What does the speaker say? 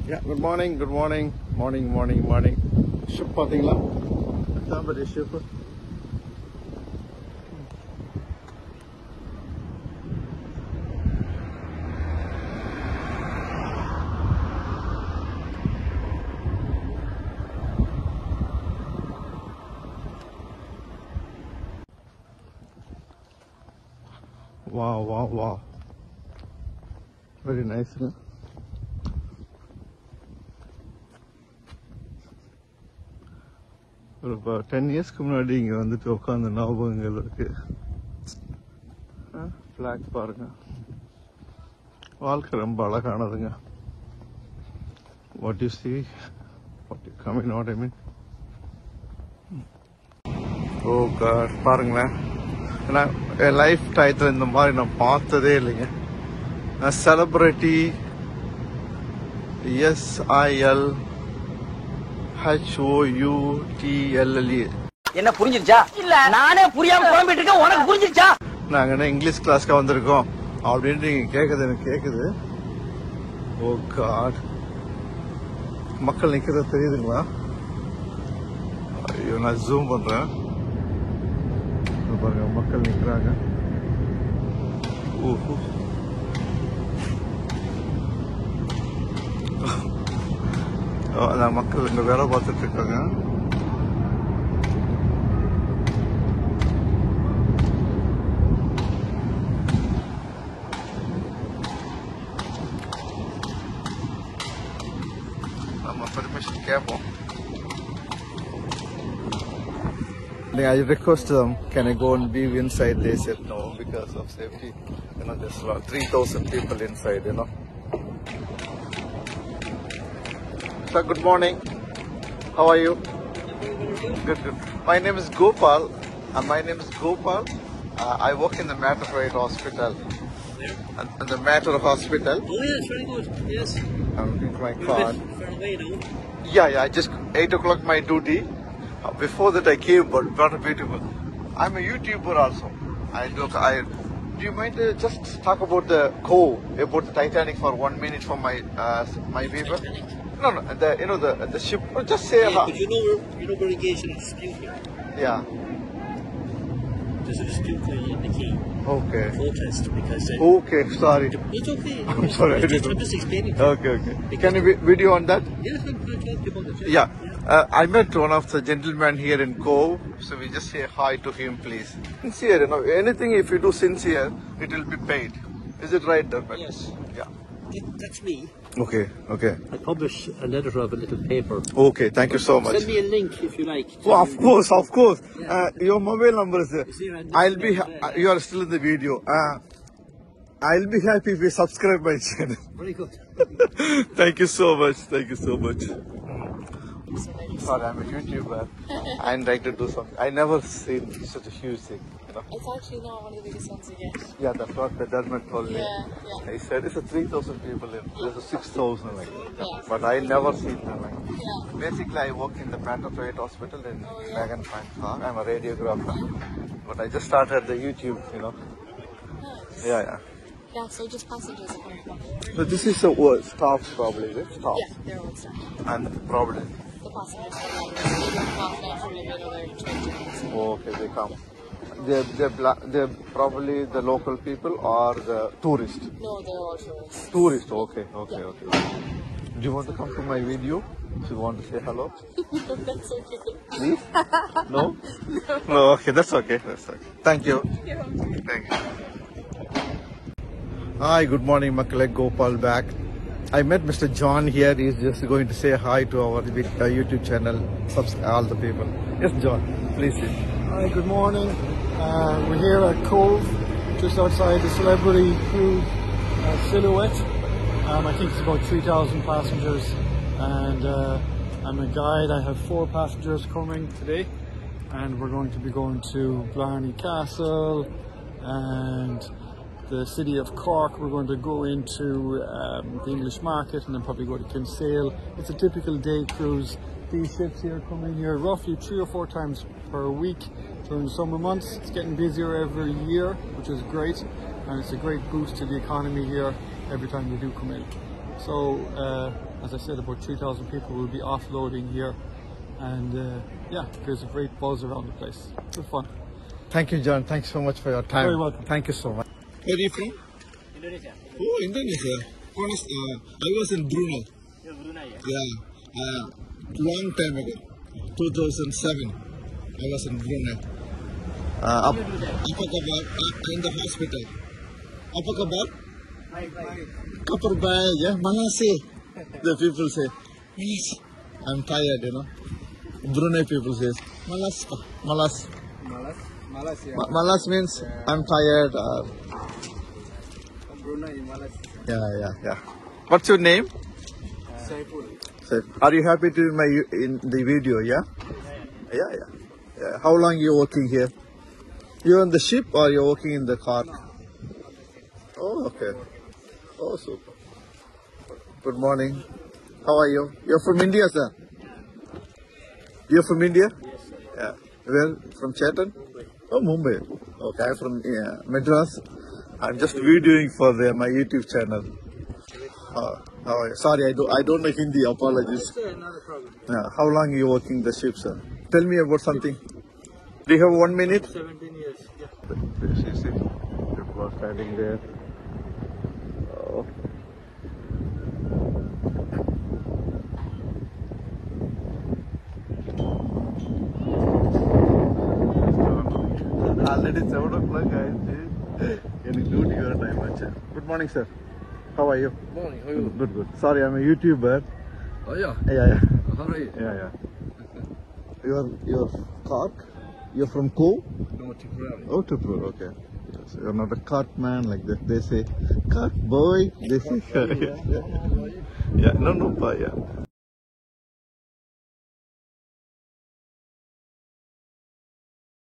Yeah, good morning, morning. Ship பாத்தீங்களா? தாம்பரே ship. Wow. Very nice, huh? ஒரு 10 இயர்ஸ்க்கு முன்னாடி இங்கே வந்துட்டு உட்காந்து ஞாபகங்கள் இருக்கு. ஃப்ளாக் பாருங்க. வாழ்க்கை ரொம்ப அழகானதுங்க. What you see, what you come in, what I mean. Oh God, பாருங்களேன். என் லைஃப் டயத்தில் இந்த மாதிரி நான் பார்த்ததே இல்லைங்க. Celebrity SILHOUTLLE. என்ன புரிஞ்சிருச்சா? இல்ல நானே புரியாம குழம்பிட்டு இருக்கேன். உனக்கு புரிஞ்சிருச்சா? நாங்க என்ன இங்கிலீஷ் கிளாஸ்க்கு வந்திருக்கோம் அப்படின்ட்டு நீங்க கேக்குது, எனக்கு கேக்குது. ஓ காட், மக்கள் நிக்கிறது தெரியுதுங்களா? ஐயோ, நான் ஜூம் பண்றேன் பாருங்க, மக்கள் நிக்கிறாங்க. அதான் மக்கள் இங்க வேலை பார்த்துட்டு இருக்காங்க. நம்ம பெர்மிஷன் கேட்போம். I request them, can I go and be inside? They said no because of safety. You know, there's 3,000 people inside, you know. Sir, good morning. How are you? Good. My name is Gopal. I work in the Mater Hospital. Where? At the Mater Hospital. Oh yes, very good. Yes. I'm in my car. Far away now. Yeah. I just 8 o'clock my duty. Before that I came, but not beautiful. I'm a YouTuber also. Do you mind to just talk about the about the Titanic for 1 minute for my people? Titanic. No. The ship. Just say Yeah, but you know we're engaged in a dispute here. Yeah. There's a dispute going in the key. Okay. Protest because. Okay. Sorry. It's okay. I'm sorry. I'm just explaining. Okay. Can you video on that? Yes, I'm talk to you about it. Yeah. I met one of the gentlemen here in Cove, so we just say hi to him, please. Sincere, you know, anything if you do sincere, it will be paid. Is it right, Darpan? Yes. Yeah. That's me. Okay. I publish a letter of a little paper. Okay, thank you so much. Send me a link if you like. Oh, of course. Yeah. Your mobile number is there. Is there a- I'll be. You are still in the video. I'll be happy if you subscribe my channel. Very good. Thank you so much. Sorry, I'm a YouTuber. I'd like to do something. I never seen such a huge thing, you know. It's actually not one of the biggest ones you get. Yeah, that's what the Dermot told me. Yeah. He said it's a 3,000 people in. There's a 6,000 like. Yeah. But I never seen that like. Yeah. Basically, I work in the Mater Hospital in Megan Park. I'm a radiographer. But I just started the YouTube, you know. Nice. Yeah. Yeah, so just passengers are coming. So this is a staff probably, is it? Staff. Yeah, they're all staff. And probably. The passengers are like maybe half an hour from another 20 minutes. Okay, they come. They're probably the local people or the tourists. No, they're all tourists. Tourist, okay. Do you want to come to my video? Do you want to say hello? That's okay. Please? No? No, okay, that's okay. Thank you. Thank you. Hi, good morning, Makalek Gopal back. I met Mr. John here. He's just going to say hi to our YouTube channel, all the people. Yes, John, please. Hi, good morning. We're here at Cove, just outside the Celebrity Cruise Silhouette. I think it's about 3,000 passengers, and I'm a guide. I have 4 passengers coming today, and we're going to be going to Blarney Castle and the city of Cork. We're going to go into the English market and then probably go to Kinsale. It's a typical day cruise. These ships here come in here roughly 3 or 4 times per week during the summer months. It's getting busier every year, which is great. and it's a great boost to the economy here every time they do come in. So, as I said, about 3,000 people will be offloading here, and yeah, there's a great buzz around the place. Good fun. Thank you, John. Thanks so much for your time. Very welcome. Thank you so much. Where are you from? Indonesia. Oh, Indonesia. Honest, I was in Brunei. Brunei, yeah. Yeah, long time ago, 2007. I was in Brunei. Apa kabar? In the hospital. Apa kabar? Kabar baik, ya. Malasih. The people say, yes. I'm tired, you know. Brunei people say, malas, malas. Malas, yeah. Malas means I'm tired. Brunei, Malas. Yeah. What's your name? Saiful. Are you happy to be in the video? Yeah. How long you working here? You on the ship or you're working in the car? Oh, okay. Oh, super. Good morning. How are you? You're from India, sir? You're from India? Yes, sir. Yeah. Where? From Chetan? Oh, Mumbai. Okay, I'm from Madras. I'm just videoing for my YouTube channel. How are you? Sorry, I don't know Hindi. Apologies. Not a problem. Yeah. How long are you working the ship, sir? Tell me about something. Do you have 1 minute? 17 years. Yeah. See, people are standing there. Oh. Already 7 o'clock, guys. Getting duty your time. Good morning, sir. How are you? Morning, how are you? Good. Sorry, I'm a YouTuber. Oh yeah? Yeah. How are you? Yeah. You're Cork? You're from Co? No, Tipperary. Oh, Tipperary, okay. So you're not a cart man like that. They say, cart boy. They say, yeah. No, but yeah.